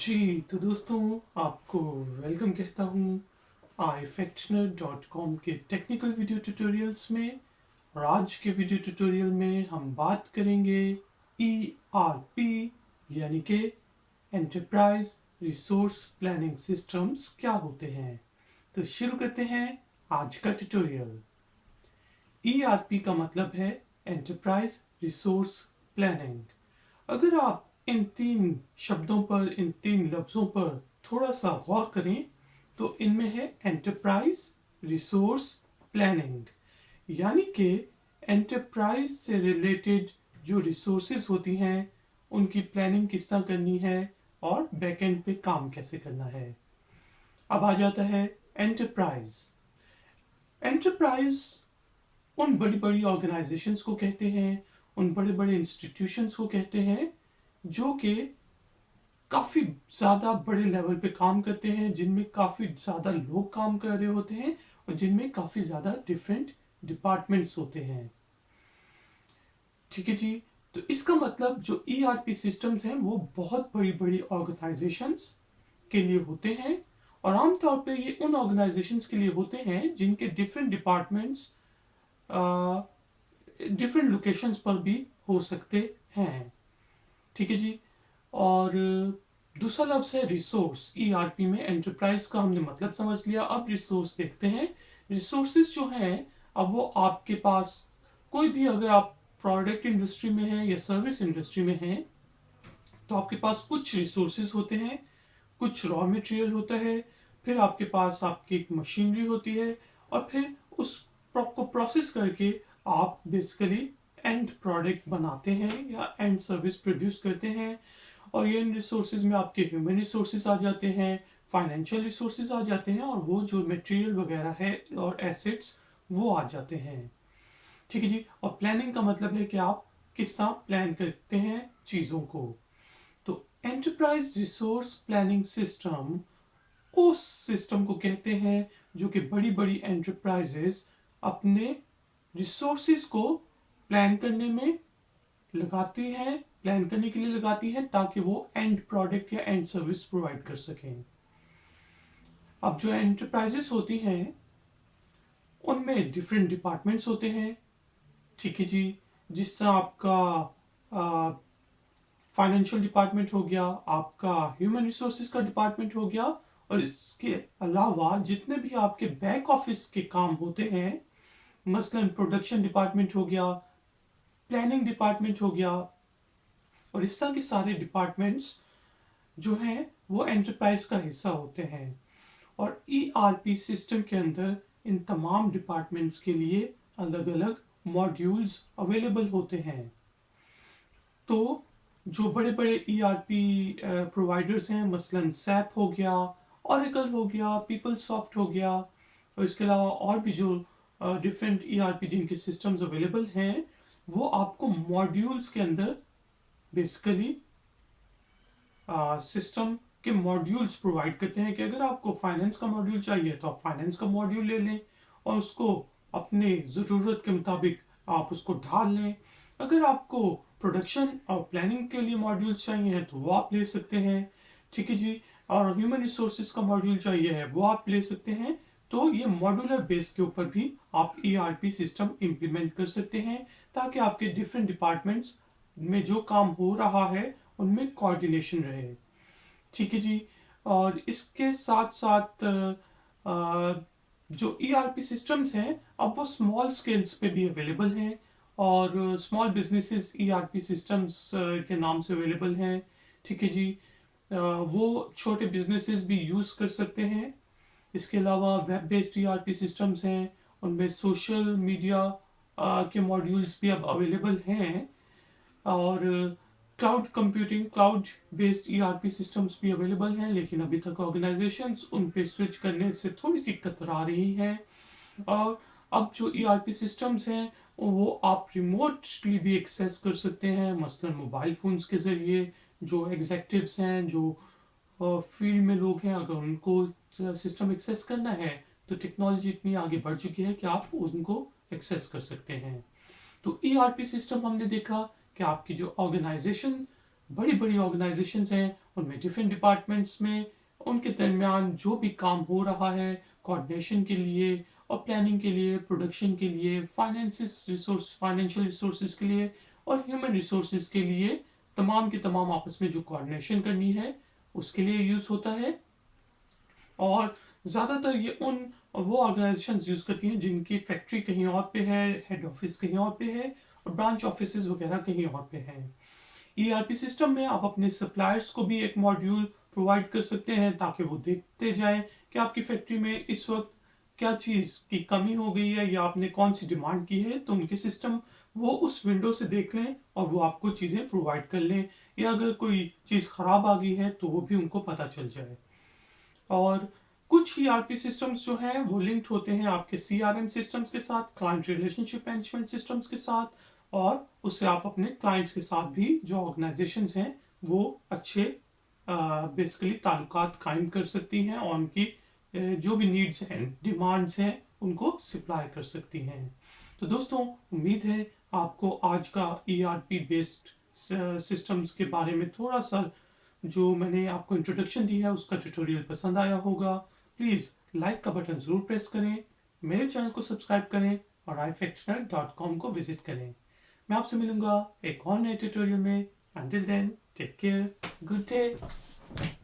जी, तो दोस्तों आपको वेलकम कहता हूँ ifectioner.com के टेक्निकल वीडियो ट्यूटोरियल्स में। और आज के वीडियो ट्यूटोरियल में हम बात करेंगे ERP यानी कि एंटरप्राइज रिसोर्स प्लानिंग सिस्टम्स क्या होते हैं। तो शुरू करते हैं आज का ट्यूटोरियल। ERP का मतलब है एंटरप्राइज रिसोर्स प्लानिंग। अगर आप इन तीन शब्दों पर, इन तीन लफ्जों पर थोड़ा सा गौर करें तो इनमें है एंटरप्राइज रिसोर्स प्लानिंग, यानी कि एंटरप्राइज से रिलेटेड जो रिसोर्सेज होती हैं उनकी प्लानिंग किस तरह करनी है और बैकएंड पे काम कैसे करना है। अब आ जाता है एंटरप्राइज। एंटरप्राइज उन बड़ी बड़ी ऑर्गेनाइजेशंस को कहते हैं, उन बड़े बड़े इंस्टीट्यूशंस को कहते हैं जो कि काफ़ी ज़्यादा बड़े लेवल पे काम करते हैं, जिनमें काफ़ी ज़्यादा लोग काम कर रहे होते हैं और जिनमें काफ़ी ज़्यादा डिफरेंट डिपार्टमेंट्स होते हैं। ठीक है जी। तो इसका मतलब जो ERP सिस्टम्स हैं वो बहुत बड़ी बड़ी ऑर्गेनाइजेशंस के लिए होते हैं और आमतौर पे ये उन ऑर्गेनाइजेशंस के लिए होते हैं जिनके डिफरेंट डिपार्टमेंट्स डिफरेंट लोकेशंस पर भी हो सकते हैं। ठीक है जी। और दूसरा लफ्ज है रिसोर्स। ERP में एंटरप्राइज का हमने मतलब समझ लिया, अब रिसोर्स देखते हैं। रिसोर्सेज जो हैं अब वो आपके पास कोई भी, अगर आप प्रोडक्ट इंडस्ट्री में हैं या सर्विस इंडस्ट्री में हैं तो आपके पास कुछ रिसोर्सेज होते हैं, कुछ रॉ मटेरियल होता है, फिर आपके पास आपकी एक मशीनरी होती है और फिर उस को प्रोसेस करके आप बेसिकली एंड प्रोडक्ट बनाते हैं या एंड सर्विस प्रोड्यूस करते हैं। और ये इन रिसोर्सेज में आपके ह्यूमन रिसोर्सेज आ जाते हैं, फाइनेंशियल रिसोर्सेज आ जाते हैं और वो जो मटेरियल वगैरह है और एसेट्स वो आ जाते हैं। ठीक है जी। और प्लानिंग का मतलब है कि आप किस तरह प्लान करते हैं चीज़ों को। तो एंटरप्राइज रिसोर्स प्लानिंग सिस्टम उस सिस्टम को कहते हैं जो कि बड़ी बड़ी एंटरप्राइजेस अपने रिसोर्सेज को प्लान करने में लगाती हैं, प्लान करने के लिए लगाती हैं ताकि वो एंड प्रोडक्ट या एंड सर्विस प्रोवाइड कर सकें। अब जो एंटरप्राइजेस होती हैं उनमें डिफरेंट डिपार्टमेंट्स होते हैं। ठीक है जी। जिस तरह आपका फाइनेंशियल डिपार्टमेंट हो गया, आपका ह्यूमन रिसोर्सेज का डिपार्टमेंट हो गया, और इसके अलावा जितने भी आपके बैक ऑफिस के काम होते हैं, मसलन प्रोडक्शन डिपार्टमेंट हो गया, प्लानिंग डिपार्टमेंट हो गया, और इस तरह के सारे डिपार्टमेंट्स जो हैं वो एंटरप्राइज का हिस्सा होते हैं। और ERP सिस्टम के अंदर इन तमाम डिपार्टमेंट्स के लिए अलग अलग मॉड्यूल्स अवेलेबल होते हैं। तो जो बड़े बड़े ERP प्रोवाइडर्स हैं, मसलन SAP हो गया, Oracle हो गया, PeopleSoft हो गया, और इसके अलावा और भी जो डिफरेंट ERP जिनके सिस्टम्स अवेलेबल हैं, वो आपको मॉड्यूल्स के अंदर बेसिकली सिस्टम के मॉड्यूल्स प्रोवाइड करते हैं कि अगर आपको फाइनेंस का मॉड्यूल चाहिए तो आप फाइनेंस का मॉड्यूल ले लें और उसको अपने ज़रूरत के मुताबिक आप उसको ढाल लें। अगर आपको प्रोडक्शन और प्लानिंग के लिए मॉड्यूल्स चाहिए हैं तो वो आप ले सकते हैं। ठीक है जी। और ह्यूमन रिसोर्सेज का मॉड्यूल चाहिए है वो आप ले सकते हैं। तो ये मॉड्यूलर बेस के ऊपर भी आप ERP सिस्टम इम्प्लीमेंट कर सकते हैं ताकि आपके डिफरेंट डिपार्टमेंट्स में जो काम हो रहा है उनमें कोऑर्डिनेशन रहे। ठीक है जी। और इसके साथ साथ जो ERP सिस्टम्स हैं अब वो स्मॉल स्केल्स पे भी अवेलेबल हैं और स्मॉल बिजनेसेस ERP सिस्टम्स के नाम से अवेलेबल हैं। ठीक है जी। वो छोटे बिजनेसेस भी यूज़ कर सकते हैं। इसके अलावा वेब बेस्ड ERP सिस्टम्स हैं, उनमें सोशल मीडिया के मॉड्यूल्स भी अब अवेलेबल हैं। और cloud computing, cloud based ERP systems भी अवेलेबल हैं, लेकिन अभी तक ऑर्गेनाइजेशंस उन पे स्विच करने से थोड़ी सी कतरा रही हैं। और अब जो ERP सिस्टम्स हैं वो आप रिमोटली भी एक्सेस कर सकते हैं, मसलन मोबाइल फ़ोन्स के ज़रिए। जो एग्जेक्टिव्स हैं, जो फील्ड में लोग हैं, अगर उनको सिस्टम एक्सेस करना है तो टेक्नोलॉजी इतनी आगे बढ़ चुकी है कि आप उनको एक्सेस कर सकते हैं। तो ERP सिस्टम हमने देखा कि आपकी जो ऑर्गेनाइजेशन, बड़ी बड़ी ऑर्गेनाइजेशंस हैं उनमें डिफरेंट डिपार्टमेंट्स में उनके दरमियान जो भी काम हो रहा है कोऑर्डिनेशन के लिए और प्लानिंग के लिए, प्रोडक्शन के लिए, फाइनेंशियल रिसोर्सेज के लिए और ह्यूमन रिसोर्सेज के लिए, तमाम के तमाम आपस में जो कोऑर्डिनेशन करनी है उसके लिए यूज़ होता है। और ज़्यादातर ये वो ऑर्गेनाइजेशंस यूज़ करती हैं जिनकी फैक्ट्री कहीं और पे है, हेड ऑफिस कहीं और पे है और ब्रांच ऑफिस वगैरह कहीं और पे हैं। ईआरपी सिस्टम में आप अपने सप्लायर्स को भी एक मॉड्यूल प्रोवाइड कर सकते हैं ताकि वो देखते जाएं कि आपकी फैक्ट्री में इस वक्त क्या चीज़ की कमी हो गई है या आपने कौन सी डिमांड की है, तो उनके सिस्टम वो उस विंडो से देख लें और वो आपको चीज़ें प्रोवाइड कर लें, या अगर कोई चीज़ ख़राब आ गई है तो वो भी उनको पता चल जाए। और कुछ ईआरपी सिस्टम्स जो हैं वो लिंक्ड होते हैं आपके सीआरएम सिस्टम्स के साथ, क्लाइंट रिलेशनशिप मैनेजमेंट सिस्टम्स के साथ, और उससे आप अपने क्लाइंट्स के साथ भी जो ऑर्गेनाइजेशंस हैं वो अच्छे बेसिकली ताल्लुकात कायम कर सकती हैं और उनकी जो भी नीड्स हैं, डिमांड्स हैं, उनको सप्लाई कर सकती हैं। तो दोस्तों, उम्मीद है आपको आज का ईआरपी बेस्ड सिस्टम्स के बारे में थोड़ा सा जो मैंने आपको इंट्रोडक्शन दी है उसका ट्यूटोरियल पसंद आया होगा। प्लीज़ लाइक का बटन ज़रूर प्रेस करें, मेरे चैनल को सब्सक्राइब करें और ifxnet.com को विजिट करें। मैं आपसे मिलूंगा एक और नए ट्यूटोरियल में। Until then, take care, good day.